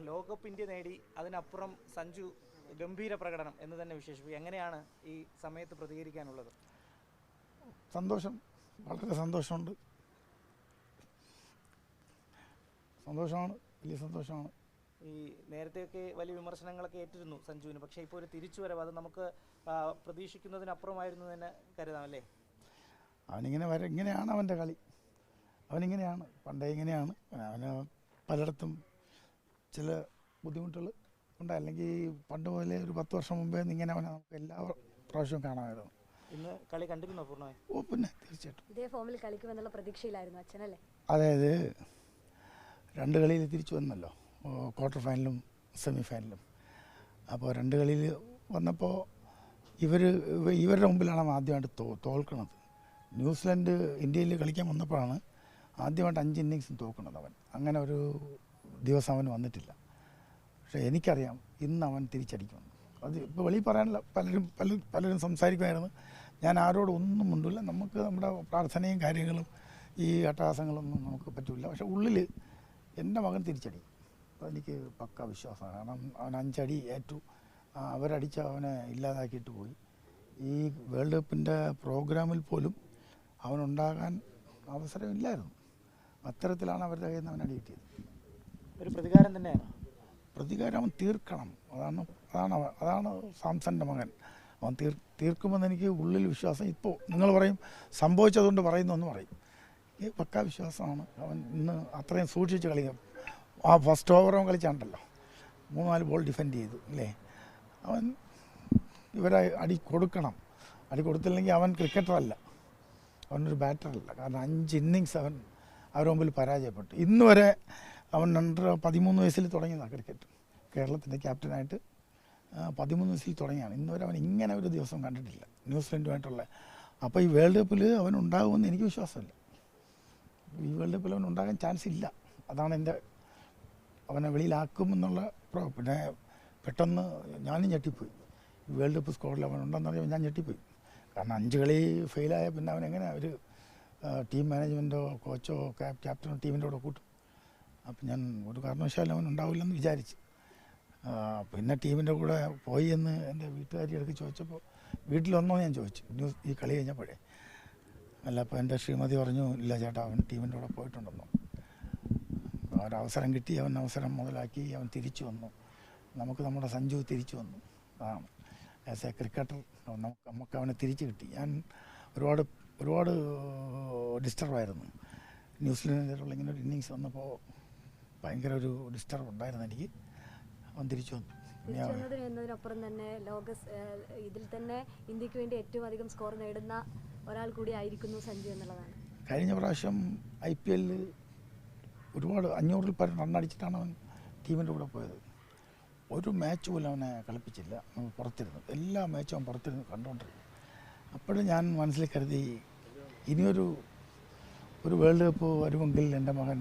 ലോകകപ്പ് ഇന്ത്യ നേടി, അതിനപ്പുറം സഞ്ജു ഗംഭീര പ്രകടനം എന്ന് തന്നെ വിശേഷിപ്പിക്കും. എങ്ങനെയാണ് ഈ സമയത്ത് പ്രതികരിക്കാനുള്ളത്? സന്തോഷം, വളരെ സന്തോഷമുണ്ട്. സന്തോഷമാണ്, വലിയ സന്തോഷമാണ്. ഈ നേരത്തെയൊക്കെ വലിയ വിമർശനങ്ങളൊക്കെ ഏറ്റിരുന്നു സഞ്ജുവിന്, പക്ഷേ ഇപ്പോൾ ഒരു തിരിച്ചുവരവ് അത് നമുക്ക് പ്രതീക്ഷിക്കുന്നതിനപ്പുറമായിരുന്നു തന്നെ കരുതാം അല്ലേ? ഇങ്ങനെയാണ് അവൻ്റെ കളി. അവനിങ്ങനെയാണ്, പണ്ടേ ഇങ്ങനെയാണ്. അവന് പലയിടത്തും ചില ബുദ്ധിമുട്ടുകൾ ഉണ്ട്. അല്ലെങ്കിൽ പണ്ട് മുതലേ ഒരു 10 വർഷം മുമ്പേ ഇങ്ങനെ അവനെ നമുക്ക് എല്ലാ പ്രാവശ്യവും കാണാമായിരുന്നു. ഇന്ന് കളി കണ്ടിരുന്നോ പൂർണ്ണമായി? ഓ പിന്നെ തീർച്ചയായിട്ടും ഇതേ ഫോമിൽ കളിക്കുമെന്നുള്ള പ്രതീക്ഷയിലായിരുന്നു അച്ഛനല്ലേ? അതായത് 2 കളിയിൽ തിരിച്ചു വന്നല്ലോ, ക്വാർട്ടർ ഫൈനലും സെമി ഫൈനലും. അപ്പോൾ 2 കളിയിൽ വന്നപ്പോൾ ഇവരുടെ മുമ്പിലാണ് അവൻ ആദ്യമായിട്ട് തോൽക്കുന്നത്. ന്യൂസിലൻഡ് ഇന്ത്യയിൽ കളിക്കാൻ വന്നപ്പോഴാണ് ആദ്യമായിട്ട് 5 ഇന്നിങ്സും തോക്കുന്നത് അവൻ. അങ്ങനെ ഒരു ദിവസം അവന് വന്നിട്ടില്ല. പക്ഷേ എനിക്കറിയാം ഇന്ന് അവൻ തിരിച്ചടിക്കുമെന്ന്. അത് ഇപ്പോൾ വെളിയിൽ പറയാനില്ല, പലരും സംസാരിക്കുമായിരുന്നു. ഞാൻ ആരോടും ഒന്നും മിണ്ടില്ല. നമുക്ക് നമ്മുടെ പ്രാർത്ഥനയും കാര്യങ്ങളും ഈ അട്ടഹാസങ്ങളൊന്നും നമുക്ക് പറ്റില്ല. പക്ഷേ ഉള്ളിൽ എൻ്റെ മകൻ തിരിച്ചടിക്കും, അതെനിക്ക് പക്ക വിശ്വാസമാണ്. കാരണം അവൻ 5 അടി ഏറ്റു, അവരടിച്ച് അവനെ ഇല്ലാതാക്കിയിട്ട് പോയി. ഈ വേൾഡ് കപ്പിൻ്റെ പ്രോഗ്രാമിൽ പോലും അവനുണ്ടാകാൻ അവസരമില്ലായിരുന്നു. അത്തരത്തിലാണ് അവരുടെ കയ്യിൽ നിന്ന് അവൻ അടി കിട്ടിയത്. ഒരു പ്രതികാരം തന്നെയാണ്. പ്രതികാരം അവൻ തീർക്കണം. അതാണ് സാംസൻ്റെ മകൻ. അവൻ തീർക്കുമെന്ന് എനിക്ക് ഉള്ളിൽ വിശ്വാസം. ഇപ്പോൾ നിങ്ങൾ പറയും സംഭവിച്ചതുകൊണ്ട് പറയുന്നു എന്ന് പറയും. ഈ പക്ക വിശ്വാസമാണ്. അവൻ ഇന്ന് അത്രയും സൂക്ഷിച്ച് കളിക്കും. ആ ഫസ്റ്റ് ഓവർ അവൻ കളിച്ചാണ്ടല്ലോ, 3-4 ബോൾ ഡിഫെൻഡ് ചെയ്തു അല്ലേ? അവൻ ഇവരെ അടി കൊടുക്കണം. അടി കൊടുത്തില്ലെങ്കിൽ അവൻ ക്രിക്കറ്ററല്ല, അവനൊരു ബാറ്ററല്ല. കാരണം 5 ഇന്നിങ്സ് അവൻ അവരുടെ മുമ്പിൽ പരാജയപ്പെട്ടു. ഇന്ന് വരെ അവൻ 13 വയസ്സിൽ തുടങ്ങിയതാണ് ക്രിക്കറ്റ്. കേരളത്തിൻ്റെ ക്യാപ്റ്റനായിട്ട് 13 വയസ്സിൽ തുടങ്ങിയാണ്. ഇന്ന് വരെ അവൻ ഇങ്ങനെ ഒരു ദിവസം കണ്ടിട്ടില്ല ന്യൂസിലൻഡുമായിട്ടുള്ള. അപ്പോൾ ഈ വേൾഡ് കപ്പിൽ അവൻ ഉണ്ടാകുമെന്ന് എനിക്ക് വിശ്വാസമില്ല. ഈ വേൾഡ് കപ്പിൽ അവൻ ഉണ്ടാകാൻ ചാൻസ് ഇല്ല. അതാണ് എൻ്റെ അവനെ വെളിയിലാക്കുമെന്നുള്ള. പിന്നെ പെട്ടെന്ന് ഞാനും ഞെട്ടിപ്പോയി. ഈ വേൾഡ് കപ്പ് സ്ക്വാഡിൽ അവൻ ഉണ്ടെന്ന് പറയുമ്പോൾ ഞാൻ ഞെട്ടിപ്പോയി. കാരണം 5 കളി ഫെയിലായ പിന്നെ അവനെങ്ങനെ ഒരു ടീം മാനേജ്മെൻറ്റോ കോച്ചോ ക്യാപ്റ്റനോ ടീമിൻ്റെ കൂടെ കൂട്ടും? അപ്പം ഞാൻ ഒരു കാരണവശാലും അവൻ ഉണ്ടാവില്ലെന്ന് വിചാരിച്ച്. പിന്നെ ടീമിൻ്റെ കൂടെ പോയി എന്ന് എൻ്റെ വീട്ടുകാരി ഇടയ്ക്ക് ചോദിച്ചപ്പോൾ വീട്ടിൽ വന്നോ ഞാൻ ചോദിച്ചു ഈ കളി കഴിഞ്ഞപ്പോഴേ. അല്ല, അപ്പോൾ എൻ്റെ ശ്രീമതി പറഞ്ഞു ഇല്ല ചേട്ടാ, അവൻ ടീമിൻ്റെ കൂടെ പോയിട്ടുണ്ടെന്നോ. ഒരവസരം കിട്ടി, അവൻ അവസരം മുതലാക്കി, അവൻ തിരിച്ചു വന്നു. നമുക്ക് നമ്മുടെ സഞ്ജു തിരിച്ചു വന്നു. അതാണ് ആസ് എ ക്രിക്കറ്റർ നമുക്ക് അവനെ തിരിച്ചു കിട്ടി. ഞാൻ ഒരുപാട് ഡിസ്റ്റർബായിരുന്നു. ന്യൂസിലൻഡിലുള്ള ഇങ്ങനെ ഒരു ഇന്നിങ്സ് വന്നപ്പോൾ ഭയങ്കര ഒരു ഡിസ്റ്റർബ് ഉണ്ടായിരുന്നു എനിക്ക്. അവൻ തിരിച്ചു വന്നു. എന്നതിനപ്പുറം തന്നെ ഇതിൽ തന്നെ ഇന്ത്യക്ക് വേണ്ടി ഏറ്റവും അധികം സ്കോർ നേടുന്ന ഒരാൾ കൂടി ആയിരിക്കുന്നു സഞ്ജു എന്നുള്ളതാണ്. കഴിഞ്ഞ പ്രാവശ്യം IPL ഒരുപാട് 500-ൽ പരം റണ്ണടിച്ചിട്ടാണ് അവൻ ടീമിൻ്റെ കൂടെ പോയത്. ഒരു മാച്ച് പോലും അവനെ കളിപ്പിച്ചില്ല, പുറത്തിരുന്നു. എല്ലാ മാച്ചും അവൻ പുറത്തിരുന്ന് കണ്ടുകൊണ്ടിരുന്നു. അപ്പോഴും ഞാൻ മനസ്സിൽ കരുതി ഇനിയൊരു വേൾഡ് കപ്പ് വരുമെങ്കിൽ എൻ്റെ മകൻ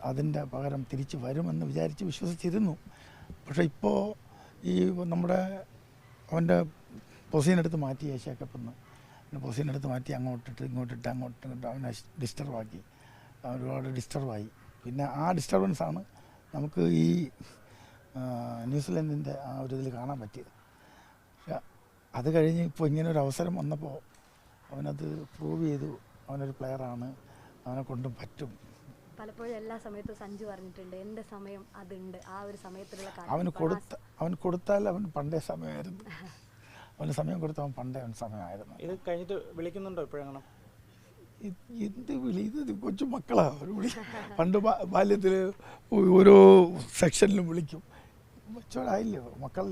അതിൻ്റെ പകരം തിരിച്ച് വരുമെന്ന് വിചാരിച്ച് വിശ്വസിച്ചിരുന്നു. പക്ഷേ ഇപ്പോൾ ഈ നമ്മുടെ അവൻ്റെ പൊസിഷനെടുത്ത് മാറ്റി, ഏഷ്യ കപ്പെന്ന് പൊസിഷനെടുത്ത് മാറ്റി ഇങ്ങോട്ടിട്ട് അവനെ ഡിസ്റ്റർബാക്കി. ഒരുപാട് ഡിസ്റ്റർബായി. പിന്നെ ആ ഡിസ്റ്റർബൻസാണ് നമുക്ക് ഈ ന്യൂസിലൻഡിൻ്റെ ആ ഒരു ഇതിൽ കാണാൻ പറ്റിയത്. പക്ഷെ അത് കഴിഞ്ഞ് ഇപ്പോൾ ഇങ്ങനൊരു അവസരം വന്നപ്പോൾ അവനത് പ്രൂവ് ചെയ്തു. അവനൊരു പ്ലെയറാണ്, അവനെ കൊണ്ടും പറ്റും. പലപ്പോഴും എല്ലാ സമയത്തും സഞ്ജു പറഞ്ഞിട്ടുണ്ട് എൻ്റെ സമയം അതുണ്ട്, ആ ഒരു സമയത്തുള്ള അവൻ കൊടുത്താൽ അവൻ പണ്ടേ സമയമായിരുന്നു. അവന് സമയം കൊടുത്ത അവൻ പണ്ടേ അവൻ സമയമായിരുന്നു. ഇത് കഴിഞ്ഞിട്ട് വിളിക്കുന്നുണ്ടോ ഇപ്പോഴെങ്ങനെ? എന്ത് വിളി, ഇത് കൊച്ചു മക്കളാണ്. ഒരു വിളി പണ്ട് ബാല്യത്തിൽ ഓരോ സെക്ഷനിലും വിളിക്കും. മെച്ചോടായില്ലേ, മക്കൾ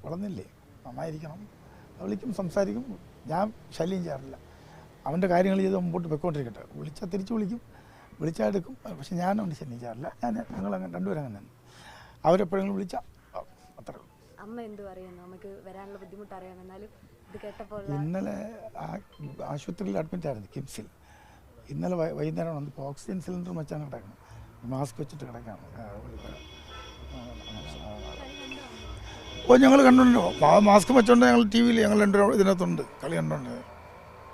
വളർന്നില്ലേ, നന്നായിരിക്കണം. വിളിക്കും, സംസാരിക്കും. ഞാൻ ശല്യം ചെയ്യാറില്ല. അവൻ്റെ കാര്യങ്ങൾ ചെയ്ത് മുമ്പോട്ട് പൊയ്ക്കൊണ്ടിരിക്കട്ടെ. വിളിച്ചാൽ തിരിച്ച് വിളിക്കും, വിളിച്ചാൽ എടുക്കും. പക്ഷെ ഞാനും അവൻ്റെ ശല്യം ചെയ്യാറില്ല. ഞങ്ങളങ്ങനെ രണ്ടുപേരും അങ്ങനെ തന്നെ. അവരെപ്പോഴെങ്കിലും വിളിച്ചാൽ അത്രേ ഉള്ളൂ. അമ്മ എന്ത് പറയുന്നു? നമുക്ക് വരാനുള്ള ബുദ്ധിമുട്ട് അറിയാം, എന്നാലും ഇത് കേട്ടപ്പോൾ ഇന്നലെ ആശുപത്രിയിൽ അഡ്മിറ്റായിരുന്നു, കിംസിൽ. ഇന്നലെ വൈകുന്നേരം വന്നപ്പോൾ ഓക്സിജൻ സിലിണ്ടർ വെച്ചാണ് കിടക്കുന്നത്. മാസ്ക് വെച്ചിട്ട് കിടക്കാണ്. അപ്പോൾ ഞങ്ങൾ കണ്ടുകൊണ്ടോ മാസ്ക് വെച്ചോണ്ട് ഞങ്ങൾ TV-യിൽ ഞങ്ങൾ രണ്ടുപേരും ഇതിനകത്തുണ്ട്, കളി കണ്ടുകൊണ്ട്.